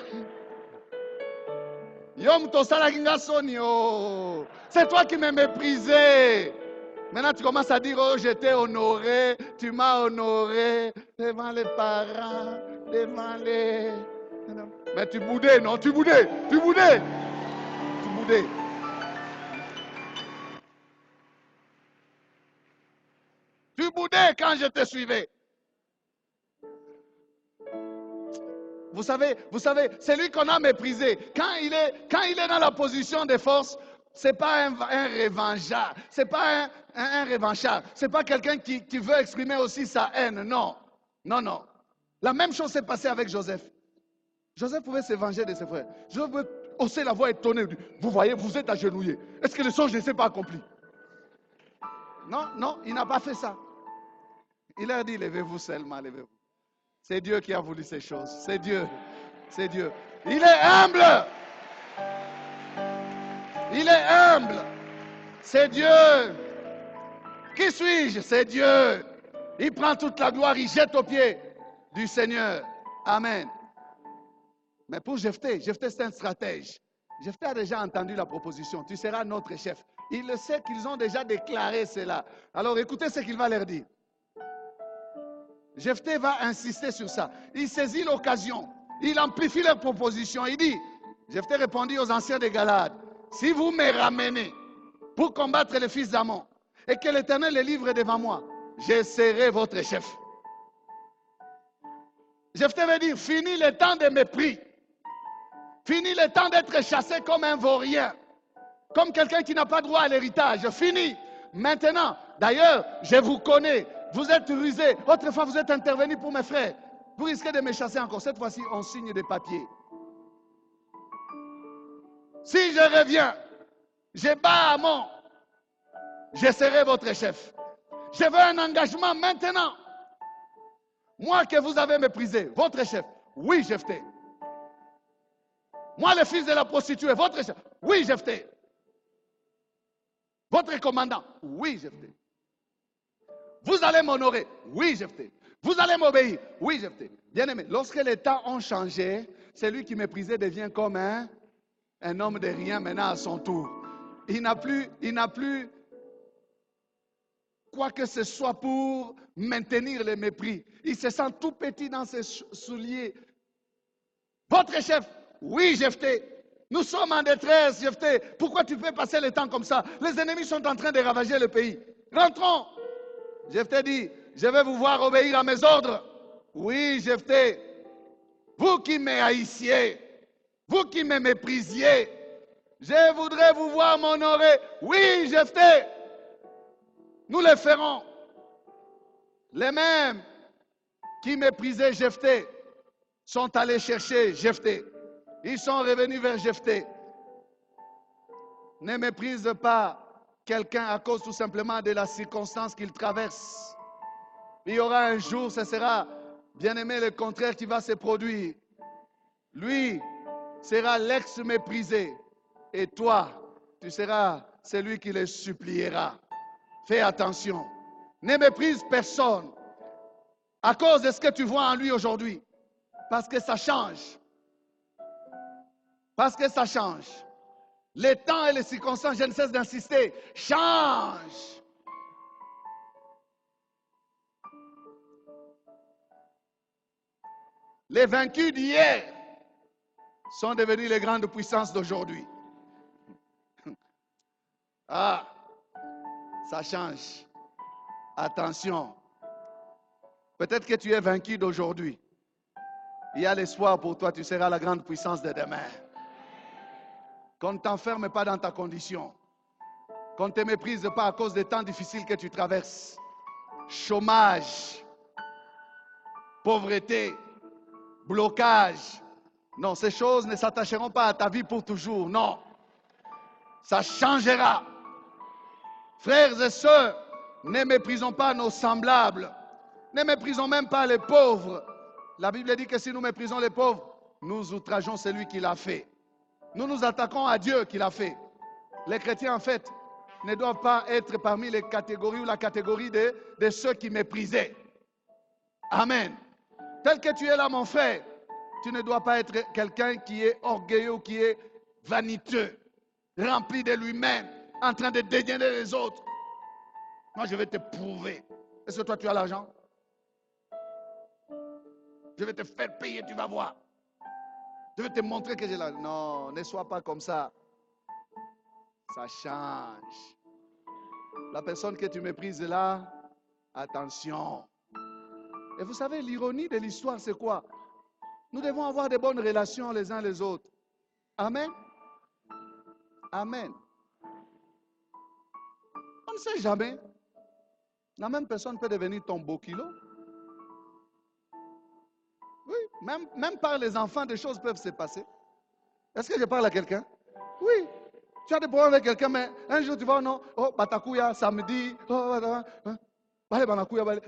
C'est toi qui m'as méprisé. Maintenant, tu commences à dire, oh, je t'ai honoré, tu m'as honoré devant les parents, devant les... Mais tu boudais, non? Tu boudais. Tu boudais quand je te suivais. Vous savez, c'est lui qu'on a méprisé. Quand il est dans la position de force, c'est pas un revanchard. C'est pas un revanchard. C'est pas quelqu'un qui veut exprimer aussi sa haine. Non. La même chose s'est passée avec Joseph. Joseph pouvait se venger de ses frères. Joseph pouvait hausser la voix étonné. Vous voyez, vous êtes agenouillés. Est-ce que le songe ne s'est pas accompli? Non, il n'a pas fait ça. Il leur dit, levez-vous seulement, levez-vous. C'est Dieu qui a voulu ces choses. C'est Dieu. Il est humble. C'est Dieu. Qui suis-je? C'est Dieu. Il prend toute la gloire, il jette aux pieds du Seigneur. Amen. Mais pour Jephthé, c'est un stratège. Jephthé a déjà entendu la proposition. Tu seras notre chef. Il le sait qu'ils ont déjà déclaré cela. Alors écoutez ce qu'il va leur dire. Jephthé va insister sur ça. Il saisit l'occasion. Il amplifie leur proposition. Il dit, Jephthé répondit aux anciens de Galade, si vous me ramenez pour combattre les fils d'Ammon et que l'Éternel les livre devant moi, je serai votre chef. Jephthé veut dire, fini le temps de mépris. Fini le temps d'être chassé comme un vaurien. Comme quelqu'un qui n'a pas droit à l'héritage. Fini. Maintenant, d'ailleurs, je vous connais. vous êtes rusé. Autrefois, vous êtes intervenu pour mes frères. Vous risquez de me chasser encore. Cette fois-ci, on signe des papiers. Si je reviens, je bats à mort, je serai votre chef. Je veux un engagement maintenant. Moi que vous avez méprisé, votre chef. Oui, Jephthé. Moi, le fils de la prostituée, votre chef. Oui, Jephthé. Votre commandant. Oui, Jephthé. Vous allez m'honorer. Oui, Jephthé. Vous allez m'obéir. Oui, Jephthé. Bien aimé, lorsque les temps ont changé, celui qui méprisait devient comme un homme de rien maintenant à son tour. Il n'a plus quoi que ce soit pour maintenir le mépris. Il se sent tout petit dans ses souliers. Votre chef, oui, Jephthé. Nous sommes en détresse, Jephthé. Pourquoi tu fais passer le temps comme ça? Les ennemis sont en train de ravager le pays. Rentrons. Jephthé dit, je vais vous voir obéir à mes ordres. Oui, Jephthé. Vous qui me haïssiez, vous qui me méprisiez, je voudrais vous voir m'honorer. Oui, Jephthé. Nous le ferons. Les mêmes qui méprisaient Jephthé sont allés chercher Jephthé. Ils sont revenus vers Jephthé. Ne méprise pas quelqu'un à cause tout simplement de la circonstance qu'il traverse. Il y aura un jour, ce sera, bien aimé, le contraire qui va se produire. Lui sera l'ex-méprisé et toi, tu seras celui qui le suppliera. Fais attention. Ne méprise personne à cause de ce que tu vois en lui aujourd'hui. Parce que ça change. Parce que ça change. Les temps et les circonstances, je ne cesse d'insister, changent. Les vaincus d'hier sont devenus les grandes puissances d'aujourd'hui. Ah, ça change. Attention. Peut-être que tu es vaincu d'aujourd'hui. Il y a l'espoir pour toi, tu seras la grande puissance de demain. Qu'on ne t'enferme pas dans ta condition. Qu'on ne te méprise pas à cause des temps difficiles que tu traverses. Chômage, pauvreté, blocage. Non, ces choses ne s'attacheront pas à ta vie pour toujours. Non. Ça changera. Frères et sœurs, ne méprisons pas nos semblables. Ne méprisons même pas les pauvres. La Bible dit que si nous méprisons les pauvres, nous outrageons celui qui l'a fait. Nous nous attaquons à Dieu qui l'a fait. Les chrétiens, en fait, ne doivent pas être parmi les catégories ou la catégorie de ceux qui méprisaient. Amen. Tel que tu es là, mon frère, tu ne dois pas être quelqu'un qui est orgueilleux ou qui est vaniteux, rempli de lui-même, en train de dédaigner les autres. Moi, je vais te prouver. Est-ce que toi, tu as l'argent? Je vais te faire payer, tu vas voir. Je vais te montrer que j'ai l'argent. Non, ne sois pas comme ça. Ça change. La personne que tu méprises là, attention. Et vous savez, l'ironie de l'histoire, c'est quoi? Nous devons avoir de bonnes relations les uns les autres. Amen. Amen. On ne sait jamais. La même personne peut devenir ton beau kilo. Oui, même par les enfants, des choses peuvent se passer. Est-ce que je parle à quelqu'un? Oui. Tu as des problèmes avec quelqu'un, mais un jour tu vas, non, oh, Batakuya, samedi, oh,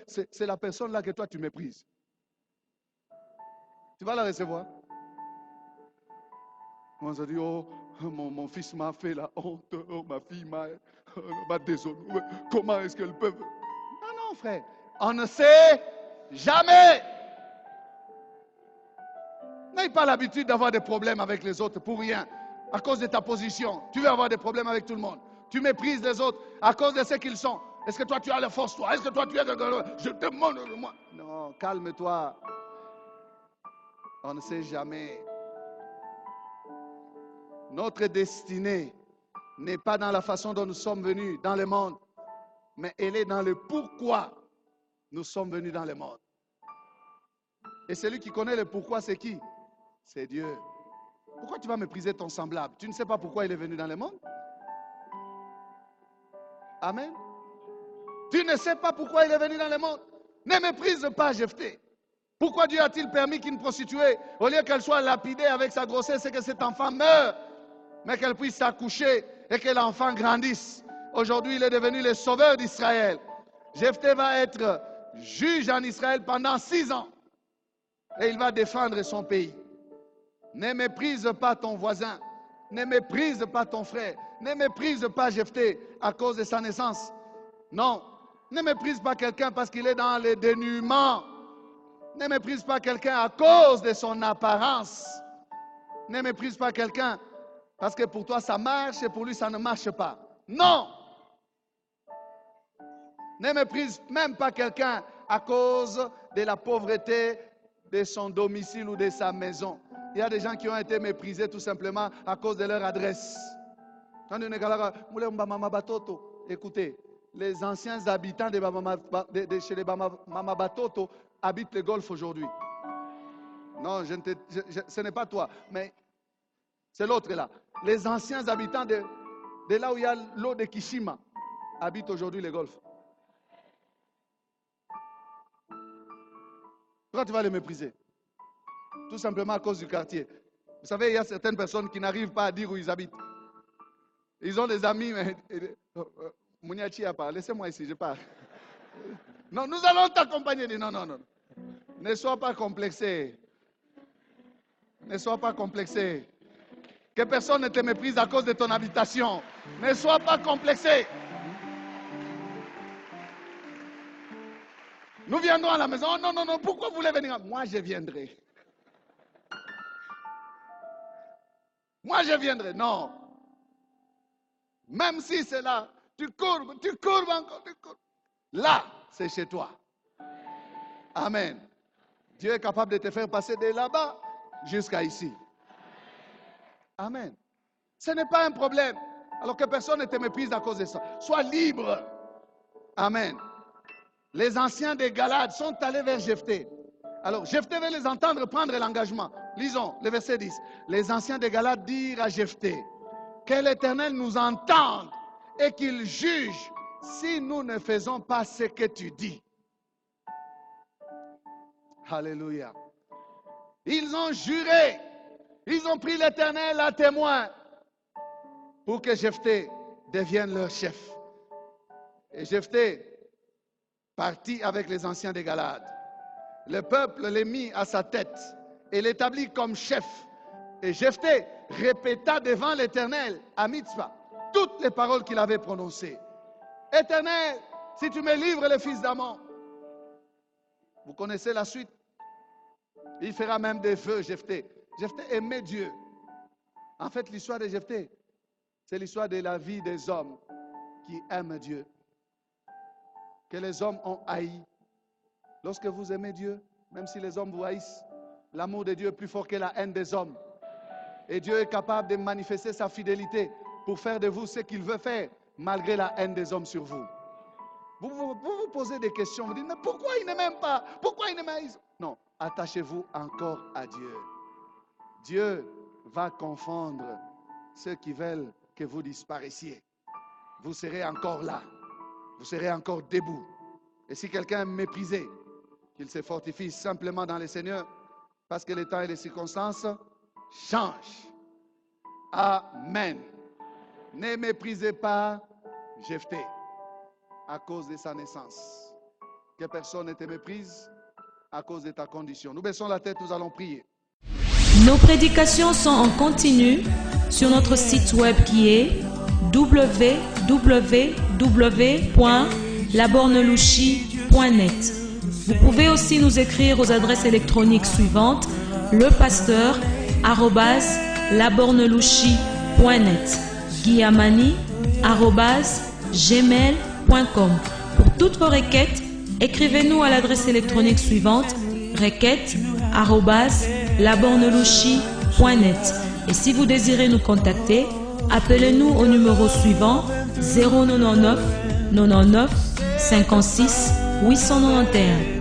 c'est la personne là que toi tu méprises. Tu vas la recevoir. On se dit, oh, mon fils m'a fait la honte, oh, ma fille m'a déshonoré. Comment est-ce qu'elle peut? Non, non, frère. On ne sait jamais. N'aie pas l'habitude d'avoir des problèmes avec les autres pour rien. À cause de ta position, tu veux avoir des problèmes avec tout le monde. Tu méprises les autres à cause de ce qu'ils sont. Est-ce que toi tu as la force, toi? Est-ce que toi tu es... Je te demande de moi. Non, calme-toi. On ne sait jamais. Notre destinée n'est pas dans la façon dont nous sommes venus dans le monde, mais elle est dans le pourquoi nous sommes venus dans le monde. Et celui qui connaît le pourquoi, c'est qui? C'est Dieu. Pourquoi tu vas mépriser ton semblable? Tu ne sais pas pourquoi il est venu dans le monde? Amen. Tu ne sais pas pourquoi il est venu dans le monde. Ne méprise pas Jephthé. Pourquoi Dieu a-t-il permis qu'une prostituée, au lieu qu'elle soit lapidée avec sa grossesse et que cet enfant meure, mais qu'elle puisse s'accoucher et que l'enfant grandisse? Aujourd'hui, il est devenu le sauveur d'Israël. Jephthé va être juge en Israël pendant 6 ans. Et il va défendre son pays. Ne méprise pas ton voisin. Ne méprise pas ton frère. Ne méprise pas Jephthé à cause de sa naissance. Non. Ne méprise pas quelqu'un parce qu'il est dans le dénuement. Ne méprise pas quelqu'un à cause de son apparence. Ne méprise pas quelqu'un parce que pour toi ça marche et pour lui ça ne marche pas. Non. Ne méprise même pas quelqu'un à cause de la pauvreté de son domicile ou de sa maison. Il y a des gens qui ont été méprisés tout simplement à cause de leur adresse. Écoutez, les anciens habitants de chez les Mama Batoto habitent le golfe aujourd'hui. Non, ce n'est pas toi, mais c'est l'autre là. Les anciens habitants de là où il y a l'eau de Kishima habitent aujourd'hui le golfe. Pourquoi tu vas les mépriser? Tout simplement à cause du quartier. Vous savez, il y a certaines personnes qui n'arrivent pas à dire où ils habitent. Ils ont des amis, mais... Mouniachi a pas. Laissez-moi ici, je pars. Non, nous allons t'accompagner. Non, non, non. Ne sois pas complexé. Ne sois pas complexé. Que personne ne te méprise à cause de ton habitation. Ne sois pas complexé. Nous viendrons à la maison. Oh, non, non, non. Pourquoi vous voulez venir? Moi, je viendrai. Moi, je viendrai. Non. Même si c'est là, tu courbes encore, tu courbes. Là, c'est chez toi. Amen. Dieu est capable de te faire passer de là-bas jusqu'à ici. Amen. Ce n'est pas un problème. Alors que personne ne te méprise à cause de ça. Sois libre. Amen. Les anciens des Galades sont allés vers Jephthé. Alors, Jephthé veut les entendre prendre l'engagement. Lisons le verset 10. Les anciens des Galades dirent à Jephthé: que l'Éternel nous entende et qu'il juge si nous ne faisons pas ce que tu dis. Alléluia. Ils ont juré, ils ont pris l'Éternel à témoin pour que Jephthé devienne leur chef. Et Jephthé partit avec les anciens des Galades. Le peuple les mit à sa tête et l'établit comme chef. Et Jephthé répéta devant l'Éternel à Mitzpah toutes les paroles qu'il avait prononcées. Éternel, si tu me livres le fils d'Amon. Vous connaissez la suite. Il fera même des feux, Jephthé. Jephthé aimait Dieu. En fait, l'histoire de Jephthé, c'est l'histoire de la vie des hommes qui aiment Dieu. Que les hommes ont haï. Lorsque vous aimez Dieu, même si les hommes vous haïssent, l'amour de Dieu est plus fort que la haine des hommes. Et Dieu est capable de manifester sa fidélité pour faire de vous ce qu'il veut faire, malgré la haine des hommes sur vous. Vous vous posez des questions, vous dites, mais pourquoi ils ne m'aiment pas? Pourquoi ils ne m'aiment? Non, attachez-vous encore à Dieu. Dieu va confondre ceux qui veulent que vous disparaissiez. Vous serez encore là. Vous serez encore debout. Et si quelqu'un est méprisé, qu'il se fortifie simplement dans le Seigneur, parce que les temps et les circonstances changent. Amen. Ne méprisez pas Jephthé à cause de sa naissance. Que personne ne te méprise à cause de ta condition. Nous baissons la tête, nous allons prier. Nos prédications sont en continu sur notre site web qui est www.labornelouchi.net. Vous pouvez aussi nous écrire aux adresses électroniques suivantes: lepasteur@labornelouchi.net, guillamani@gmail.com. Pour toutes vos requêtes, écrivez-nous à l'adresse électronique suivante: requêtes@labornelouchi.net. Et si vous désirez nous contacter, appelez-nous au numéro suivant: 099 99 56 891.